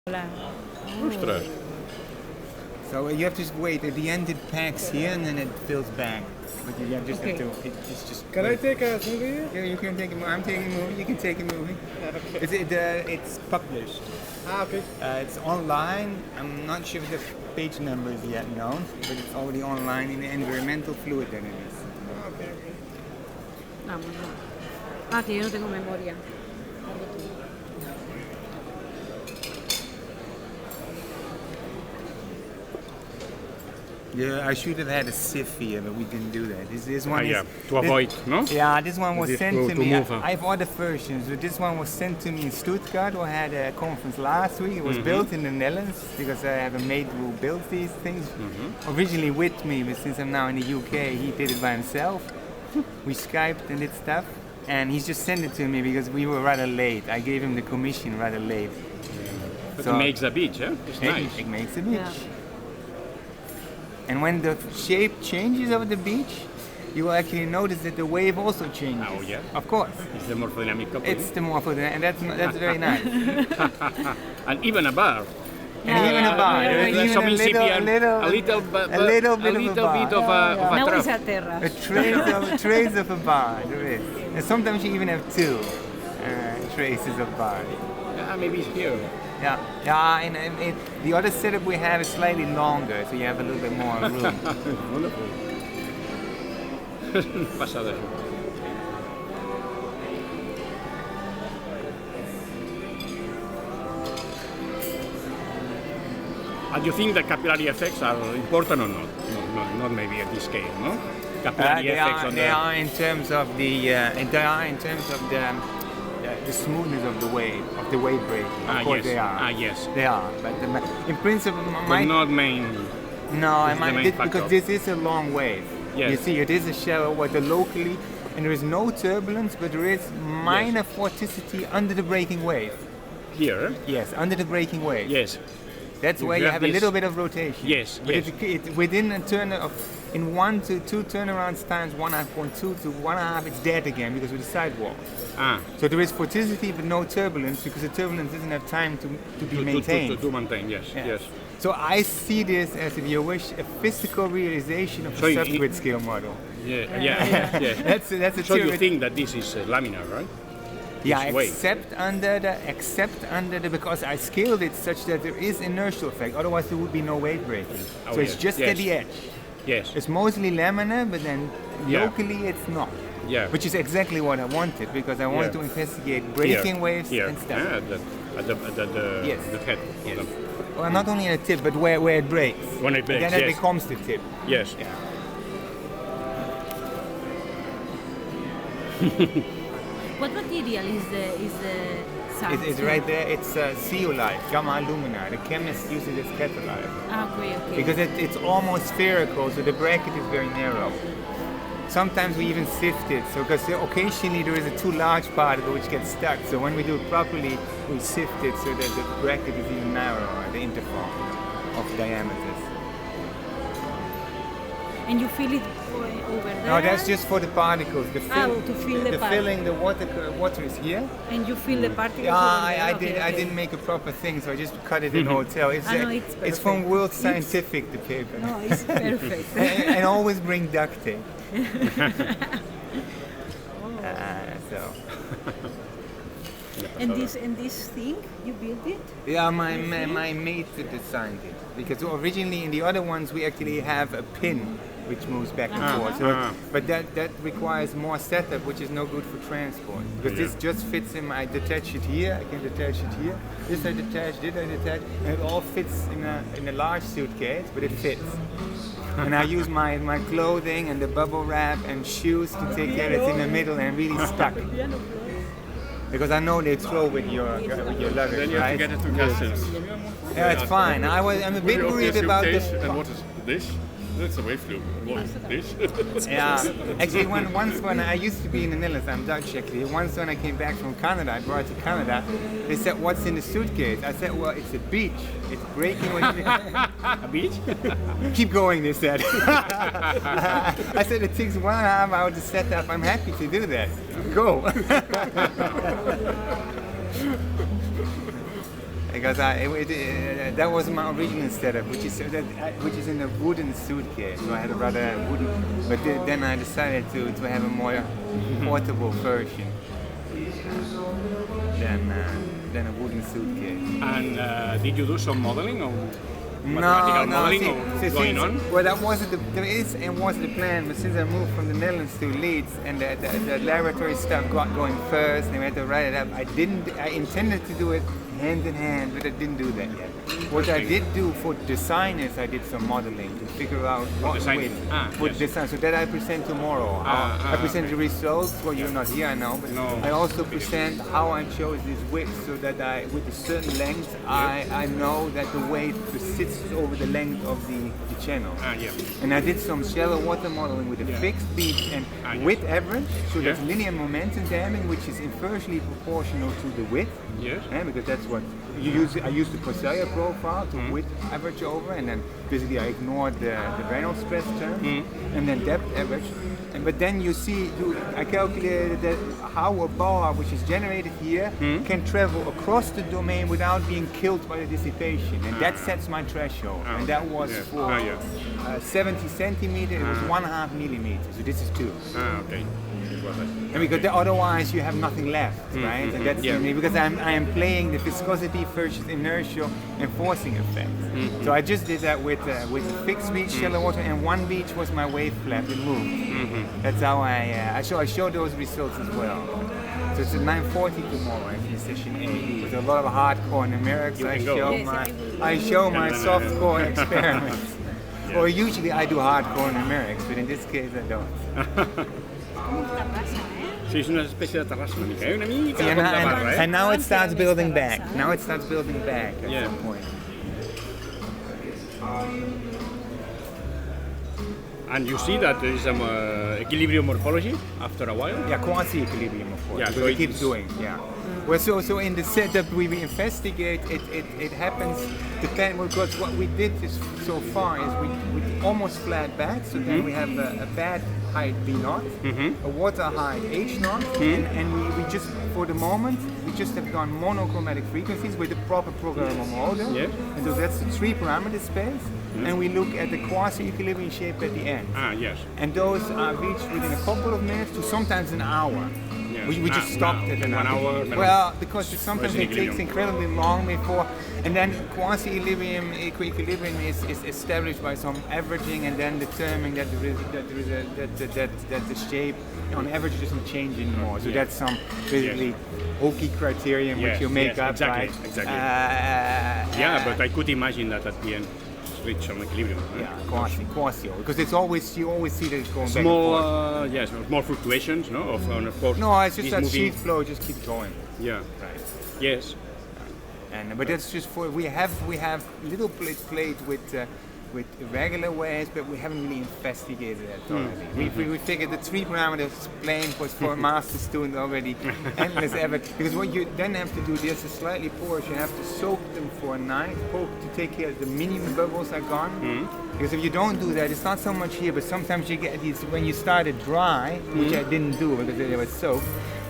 Ostras. So you have to just wait. At the end it packs here and then it fills back. But you just have to. It's just. Can I take a movie? Yeah, you can take a movie. I'm taking a movie. You can take a movie. Okay. It's published. Okay. It's online. I'm not sure if the page number is yet known, but it's already online in the environmental fluid that it is. Okay. Vamos, no. Ah, que yo no tengo memoria. Yeah, I should have had a sieve here, but we didn't do that. This one is to avoid, no? Yeah, this one was sent to me. move, I have other versions, but this one was sent to me in Stuttgart. We had a conference last week. It was built in the Netherlands because I have a mate who built these things. Originally with me, but since I'm now in the UK, he did it by himself. We Skyped and did stuff, and he's just sent it to me because we were rather late. I gave him the commission rather late. But it makes a beach, eh? It's nice. It makes a beach. Yeah. And when the shape changes of the beach, you will actually notice that the wave also changes. Oh, yeah? Of course. It's the morphodynamic coupling. It's the morphodynamic, and that's very nice. And even a bar. And even a bar. There is There's even some a incipient, little bit of a bar. Now trough. it's a terra. A trace of a bar, there is. And sometimes you even have two traces of bar. Yeah, maybe it's here. Yeah, and the other setup we have is slightly longer, so you have a little bit more room. Wonderful. Pasada. And you think that capillary effects are important or not? No, not maybe at this scale, no? Capillary effects they are in terms of the smoothness of the wave breaking. Of course yes. they are. Yes. They are. But in principle, But not main. because this is a long wave. Yes. You see, it is a shallow water locally, and there is no turbulence, but there is minor vorticity under the breaking wave. Here? Yes, under the breaking wave. Yes. That's where you have a little bit of rotation. Yes, but yes. It within a turn of, in 1 to 2 turnarounds times 1.2 to 1.5, it's dead again because of the sidewall. So there is vorticity but no turbulence because the turbulence doesn't have time to be maintained. To maintain, yes, yes. So I see this as, if you wish, a physical realization of the subgrid scale model. Yeah. That's a So theory. you think that this is laminar, right? Yeah, This way. except under the because I scaled it such that there is inertial effect. Otherwise, there would be no wave breaking. Oh, so it's yes, just yes. at the edge. Yes. It's mostly laminar, but then locally it's not. Yeah. Which is exactly what I wanted because I wanted to investigate breaking waves and stuff. Yeah, at the Yes. the head. Yes. Well, not only at the tip, but where it breaks. When it breaks, Then it yes. becomes the tip. Yes. Yeah. What material is the sand? It's right there. It's zeolite, gamma alumina. The chemists use it as catalyte. Okay. Because it's almost spherical, so the bracket is very narrow. Sometimes we even sift it, so because occasionally there is a too large particle which gets stuck. So when we do it properly, we sift it so that the bracket is even narrower, the interval of diameters. And you feel it over there? No, that's just for the particles. to fill the particles. filling, the water is here. And you feel the particles Yeah, over there? I didn't make a proper thing, so I just cut it in a hotel. It's, no, it's it's from perfect. World Scientific, the paper. No, it's perfect. and always bring duct tape. So. And this thing, you built it? Yeah, my mate designed it. Because originally in the other ones we actually have a pin which moves back and forth. So, but that requires more setup, which is no good for transport. Because this just fits in. I detach it here. I can detach it here. This I detach. And it all fits in a large suitcase, but it fits. And I use my clothing and the bubble wrap and shoes to take care it's in the middle and really stuck. Because I know they throw with your luggage, Then you have to get it to customs. Yeah, it's fine. I'm a bit worried about And what is this? That's a wave loop. What is this? Yeah, actually, once when I used to be in the Netherlands, I'm Dutch actually. Once when I came back from Canada, I brought it to Canada. They said, "What's in the suitcase?" I said, "Well, it's a beach. It's breaking." A beach? Keep going, they said. I said it takes 1.5 hours to set up. I'm happy to do that. Go. I because that was my original setup, which is in a wooden suitcase. So I had a rather wooden, but then I decided to have a more portable version than a wooden suitcase. And did you do some modeling or No, mathematical modeling see, going on? Well, that wasn't the plan, but since I moved from the Netherlands to Leeds and the laboratory stuff got going first, and we had to write it up. I intended to do it hand in hand, but I didn't do that yet. What I did do for designers, I did some modeling to figure out what designing. width, design, so that I present tomorrow. I present the results. Well, you're not here, I know, but I also present how I chose this width, so that with a certain length, I know that the wave sits over the length of the channel. And I did some shallow water modeling with a fixed beach and width average, so that's linear momentum damming, which is inversely proportional to the width. Because that's what you use. I used the Pasaya profile to width average over, and then basically I ignored the Reynolds stress term, and then depth average. But then I calculated that how a boa, which is generated here, can travel across the domain without being killed by the dissipation, and that sets my threshold. And that was for 70 centimeters. It was 1.5 millimeters. So this is 2. Okay. And because otherwise you have nothing left, right? And that's because I am playing the viscosity versus inertial and forcing effect. So I just did that with a fixed beach, shallow water, and one beach was my wave flap. It moved. That's how I show those results as well. So it's at 9:40 tomorrow, actually, session 8, with a lot of hardcore numerics. I show my softcore experiments. Or usually I do hardcore numerics, but in this case I don't. Sí, es una especie de terraza una mica, una mica com de barra, and now it starts building back. Now it starts building back at some point. And you see that there is some equilibrium morphology after a while? Yeah, quasi-equilibrium, of course. Yeah, so it keeps doing. Yeah. Well, so in the setup we investigate, it happens depending, because what we did so far is we almost flat back, so then we have a bed height B0, a water height H0, and we just, for the moment, we just have done monochromatic frequencies with the proper programmable model. And so that's the 3 parameter space, and we look at the quasi-equilibrium shape at the end. And those are reached within a couple of minutes to sometimes an hour. We just stopped at an hour. Well, because sometimes it takes incredibly long before, and then quasi-equilibrium is established by some averaging, and then determining that the shape on average doesn't change anymore. So that's some basically hokey criterion which you make up, exactly, right? Exactly. But I could imagine that at the end. Reach on equilibrium. Quasi, because you always see that it's going small, back and forth. More fluctuations, no? Of course. No, it's just that sheet flow just keeps going. Yeah. Right. Yes. But that's just for we have little plate with irregular waves, but we haven't really investigated that already. We figured the 3 parameters plane was for a master student already endless ever. Because what you then have to do, there's a slightly porous, you have to soak them for a night, to take care of the minimum bubbles are gone. Because if you don't do that, it's not so much here, but sometimes you get these, when you start it dry, which I didn't do because they were soaked,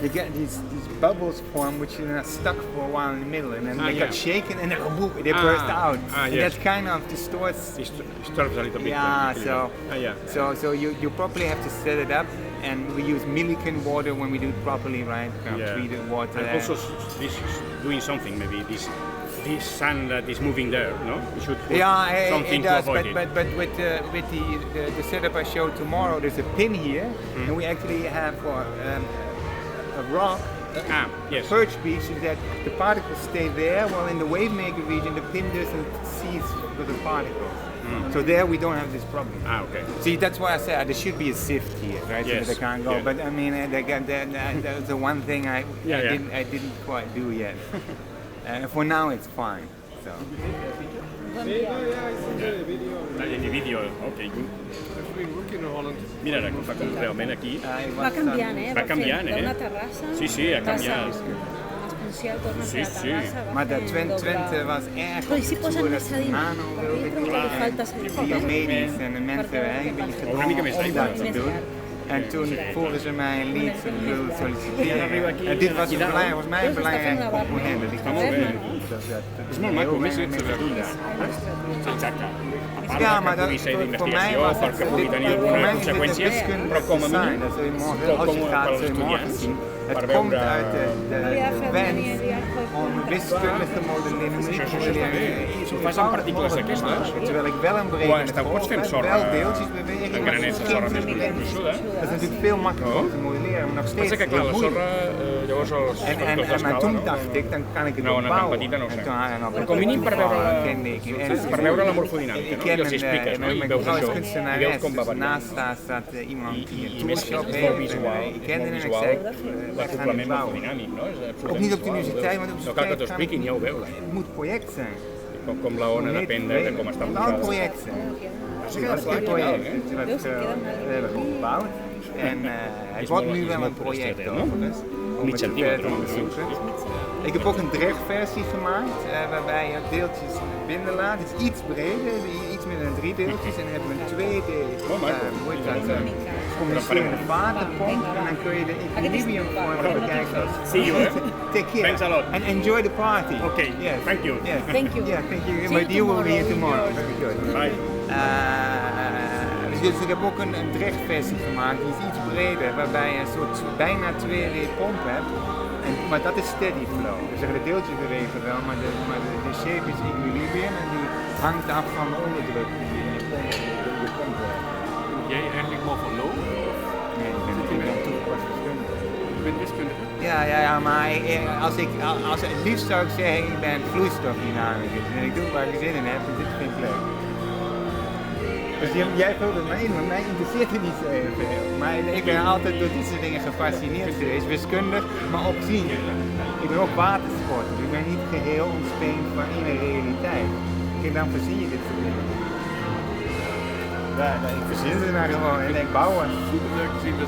you get these bubbles form which are not stuck for a while in the middle, and then they got shaken and then boom, they burst out. And that kind of distorts. Disturbs a little bit. So you probably have to set it up, and we use Millikan water when we do it properly, right? Treated water. And also this is doing something, maybe this sand that is moving there, no? We should put something it does, to avoid it. But with the setup I show tomorrow, there's a pin here, and we actually have a rock, perch beach, so that the particles stay there, while in the wave maker region the pin doesn't seize with the particles. So there we don't have this problem. Okay. See, that's why I said there should be a sift here, right? Yes. So that they can't go. But I mean, that was the one thing I didn't quite do yet. For now it's fine. So. In the video, okay, good. I've been working in Holland. Mira, realment aquí va canviant, va canviant, d'una terrassa sí, ha canviat. exponencial torna a ser la terrassa, Maar de Twente was erg però si posen més a dins, perquè jo trobo que li falta de biomedisch en de mensen eigenlijk een beetje una mica més d'aigua. dat te doen. En toen vroegen ze mij een lied willen Ja, solliciteren. En dit was volgens mij een belangrijke component. Dat ik dat Es molt maco, més ets exacte. A part ja, que maar pugui ser voor mij d'investigació, was perquè pugui tenir voor alguna mij is dit een conseqüència, wiskundig però com a design. mínim, Dat zul je morgen, als je gaat, zul je morgen zien. Het komt uit de wens om wiskundig te modelleren. Zo fas amb partícules d'aquestes, Terwijl ik wel een o berekening hasta pots fer amb sorra, wel deeltjes bewegen. en granets de sorra més gruixuda. Dat is natuurlijk veel makkelijker om te modelleren, maar nog steeds Passa que, clar, la heel moeilijk. sorra, llavors els En factors maar d'escala, toen dacht ik, dan kan ik het Nou, ook una tan bouwen. petita no ho sé. En toen, Però com a mínim per veure per veure la morfodinàmica, no? I els expliques, no? I Mijn veus vrouw is això, i kunstenares, veus com va dus variant. naast haar staat iemand die een I més toolshop és heeft. molt visual, Ik kende hem en ik visual, zei, we gaan l'acoplament het bouwen. morfodinàmic, no? És Ook absolutament niet op de visual, universiteit, want op de no cal que t'ho universiteit expliquin, ja ho veus. het moet project zijn. Com la ona depèn de com està Het moet wel een posada. project zijn. Això Dat is het project. We hebben het gebouwd en het wordt nu wel een project overigens. Om het verder te onderzoeken. Ik heb ook een drechtversie gemaakt waarbij je deeltjes binnen laat. Het is iets breder, iets meer dan 3 deeltjes. En dan hebben we een tweede, hoe heet dat, communicerende vatenpomp. En dan kun je de equilibriumvormen bekijken. See you, eh? Take care. Thanks a lot. And enjoy the party. Okay, Yes. thank you. Yes. Thank you. Yeah, thank you. See But you you will be here tomorrow. tomorrow. Very good. Bye. Dus ik heb ook een drechtversie gemaakt, die is iets breder, waarbij je een soort bijna 2D pomp hebt. Maar dat is steady flow. Dus de deeltjes bewegen wel, maar de shape is equilibrium en die hangt af van de onderdruk die je in je pomp hebt. Ben jij eigenlijk morfoloog? Nee, ik ben toegepast wiskundige. Je bent wiskundige? Ja, maar het liefst zou ik zeggen, ik ben vloeistofdynamicus en ik doe waar ik zin in heb, dus dit vind ik leuk. Dus jij vult het maar in, maar mij interesseert het niet zo heel veel. Maar ik ben altijd door dit soort dingen gefascineerd geweest, wiskundig, maar opzien. Ik ben ook watersport, dus ik ben niet geheel ontspeend van in de realiteit. Kijk, dan verzin je dit soort dingen. Ik verzin ze nou gewoon en ik bouwen. Superleuk te zien. We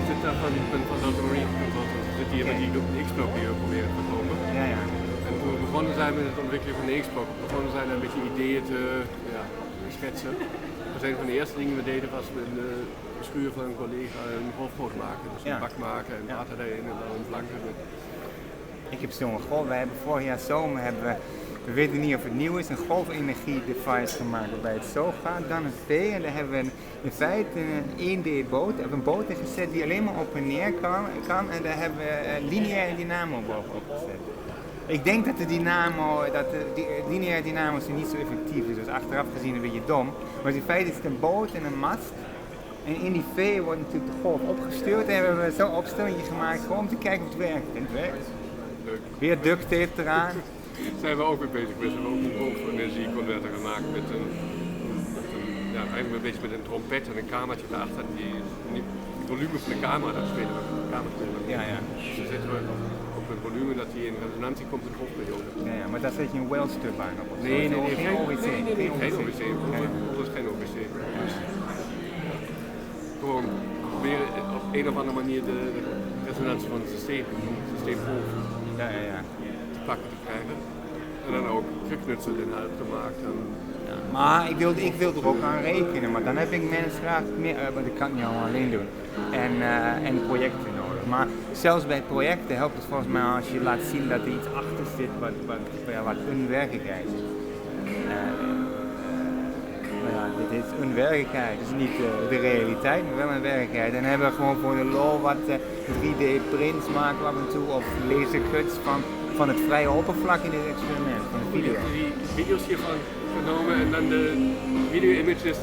zitten daar van de autonomie control. We zitten hier met die X-blok die we proberen te verkopen. Ja. En toen we begonnen zijn met het ontwikkelen van de X-blok, begonnen zijn een beetje ideeën te schetsen. Dus een van de eerste dingen we deden was met de schuur van een collega een golfboot maken. Dus een bak maken en water erin en dan een flanken. Ik heb zo'n golf, wij hebben vorig jaar zomer, we weten niet of het nieuw is, een golfenergie device gemaakt waarbij het zo gaat, dan een P en daar hebben we in feite een 1D boot, we hebben een boot in gezet die alleen maar op en neer kan en daar hebben we een lineaire dynamo bovenop gezet. Ik denk dat de lineaire dynamo's niet zo effectief is, dus achteraf gezien een beetje dom, maar in feite is het een boot en een mast. En in die V wordt natuurlijk de golf opgestuurd en hebben we zo'n opstellingje gemaakt gewoon om te kijken of het werkt. En het werkt. Leuk. Weer duct tape eraan. Zijn we ook mee bezig. We hebben ook een golfenergieconverter gemaakt met eigenlijk een beetje met een trompet en een kamertje daarachter. Die volume van de camera, dat spelen we met de kamerspelen. Ja. Dus dan zetten we op een volume dat die in resonantie komt in de golfperiode. Ja, maar daar zet je een Wells turbine op. Nee, geen OVC. Geen OVC. Dat is geen OVC. Dus gewoon proberen op een of andere manier de resonantie van het systeemgolf te pakken te krijgen. En dan ook geknutseld en uitgemaakt. Maar ik wil er ook aan rekenen, maar dan heb ik mensen meer, want ik kan het niet allemaal alleen doen. En projecten nodig. Maar zelfs bij projecten helpt het volgens mij als je laat zien dat er iets achter zit wat een werkelijkheid is. Dit is een werkelijkheid, dus niet de realiteit, maar wel een werkelijkheid. En dan hebben we gewoon voor de lol wat 3D prints maken af en toe of lasercuts van het vrije oppervlak in dit experiment, van de video. Die video's hiervan genomen en dan de video images